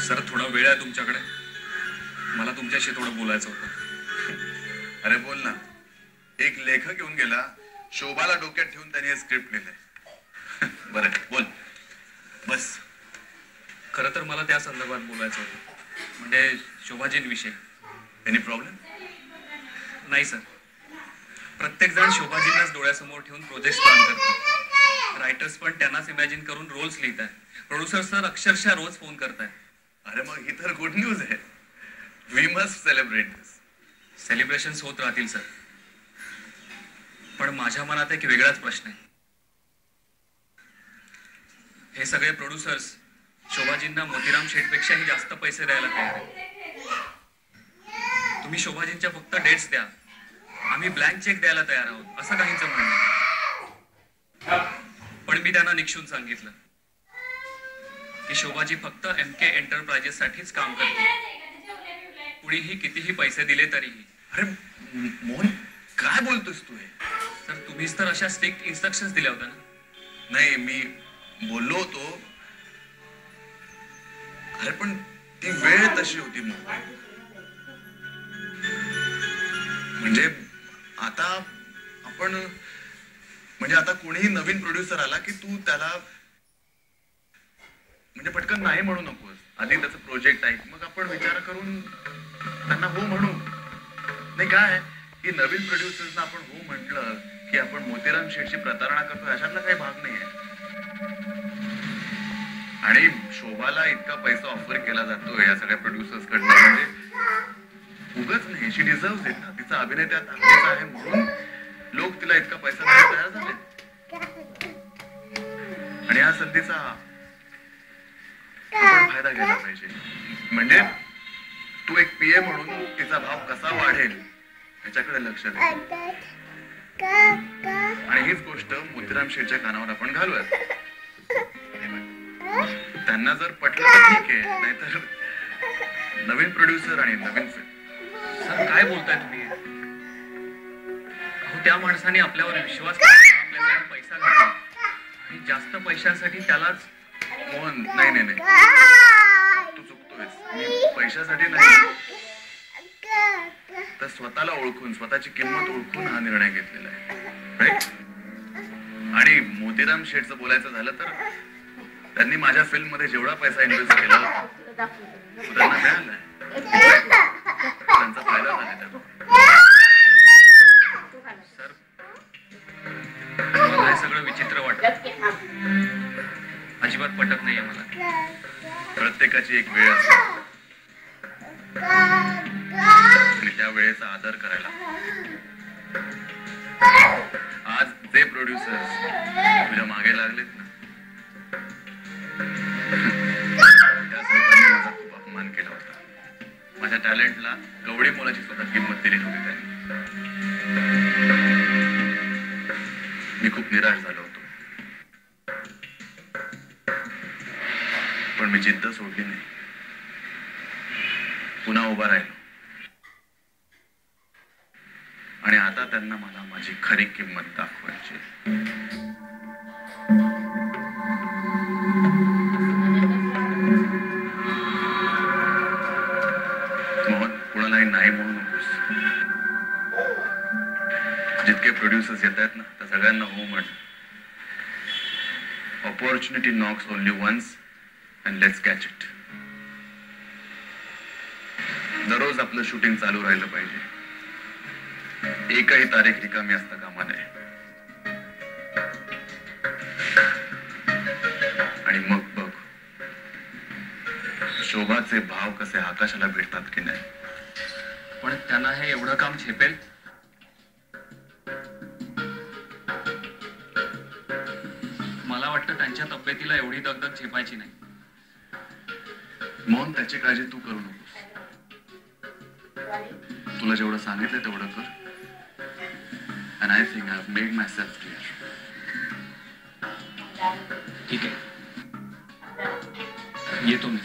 Sir थोडा वेळ आहे तुमच्याकडे? मला तुमच्याशी थोडं बोलायचं होतं. अरे बोल ना. एक लेखक येऊन गेला, शोभाला डोक्यात ठेवून त्याने स्क्रिप्ट लिहिलंय. बरं बोल, बस. खरं तर मला त्या संदर्भात बोलायचं होतं, म्हणजे शोभाजींविषयी. Any problem? नाही सर, प्रत्येक जण शोभाजींनाच डोळ्यासमोर ठेवून प्रोजेक्ट प्लॅन करतो. रायटर्स पण त्यांनाच इमॅजिन करून रोल्स लिहित आहे. प्रोड्युसर सर अक्षरशः रोज फोन करताय. अरे मग ही तर गुड न्यूज आहे. We must celebrate this. Celebrations होत राहतील सर, पण माझ्या मनात एक वेगळाच प्रश्न आहे. हे सगळे प्रोड्युसर्स शोभाजींना मोतीराम शेठपेक्षाही जास्त पैसे द्यायला तयार आहेत. तुम्ही शोभाजींच्या फक्त डेट्स द्या, आम्ही ब्लँक चेक द्यायला तयार आहोत, असं काहींचं म्हणणं आहे. पण मी त्यांना निक्षून सांगितलं की शोभाजी फक्त MK एंटरप्राइजेस साठीच काम करते. कुणीही कितीही पैसे दिले तरीही. अरे मोहन, काय बोलतोस तू? सर तुम्हीच तर अशा स्ट्रिक्ट इन्स्ट्रक्शन्स दिल्या होत्या ना? नाही, मी बोललो होतो. अरे पण ती वेळ तशी होती. म्हणजे आता आपण, म्हणजे आता कोणीही नवीन प्रोड्युसर आला की तू त्याला म्हणजे पटकन नाही म्हणू नकोस. आधी त्याचं प्रोजेक्ट आहे, मग आपण विचार करून त्यांना हो म्हणू. नाही काय की नवीन प्रोड्युसर्सना आपण हो म्हटलं की आपण मोतीराम शेठची प्रतारणा करतो, अशातला काही भाग नाहीये. आणि शोभाला इतका पैसा ऑफर केला जातो या सगळ्या प्रोड्युसर्स कडनं, म्हणजे उगाच नाही. शी डिझर्व्स इट ना. तिचा अभिनय त्यात चांगला आहे म्हणून लोक तिला इतका पैसा द्यायला तयार झाले. आणि या संधीचा आपण फायदा घ्यायला पाहिजे. म्हणजे तू एक PA म्हणून तिचा भाव कसा वाढेल याच्याकडे लक्ष दे. आणि हीच गोष्ट मोतीराम शेठच्या कानावर आपण घालूयात. त्यांना जर पटलं तर ठीक आहे, नाहीतर नवीन प्रोड्युसर आणि नवीन फिल्म. सर काय बोलताय तुम्ही? त्या माणसाने आपल्यावर विश्वास आपल्याकडे पैसा घातला आणि जास्त पैशांसाठी त्यालाच. मोहन, नाही नाही नाही, तू चुकतोयस. मी पैशासाठी नाही, तर स्वतःला ओळखून, स्वतःची किंमत ओळखून हा निर्णय घेतलेला आहे. राईट? आणि मोतीराम शेठचं बोलायचं झालं तर त्यांनी माझ्या फिल्म मध्ये जेवढा पैसा इन्व्हेस्ट केला तो त्यांना मिळालाय. त्यांचा फायदा झाला त्याचा. सर मला हे सगळं विचित्र वाटत, अजिबात पटत नाहीये मला. प्रत्येकाची एक वेळ असते आणि त्या वेळेचा आदर करायला. आज जे प्रोड्युसर्स तुझ्या मागे लागलेत ना, त्या लोकांनी माझा खूप अपमान केला होता. माझ्या टॅलेंटला कवडी मोलाची सुद्धा किंमत दिली होती त्यांनी. मी खूप निराश झालो होतो, पण मी जिद्द सोडली नाही. पुन्हा उभा राहिलो आणि आता त्यांना मला माझी खरी किंमत दाखवायची. मोहन, कुणालाही नाही म्हणू नकोस. जितके प्रोड्युसर्स येत आहेत ना, त्या सगळ्यांना हो म्हण. Opportunity knocks only once and let's catch it. दररोज आपलं शूटिंग चालू राहिलं पाहिजे. एकही तारीख रिकामी असता कामा नये. आणि मग बघ शोभाचे भाव कसे आकाशाला भेटतात की नाही. पण त्यांना हे एवढं काम झेपेल? मला वाटतं त्यांच्या तब्येतीला एवढी दगदग झेपायची नाही. मोहन, त्याची काळजी तू करू नकोस. तुला जेवढं सांगितलं तेवढं कर. And I think I've made myself clear. ठीक आहे, येतो मी.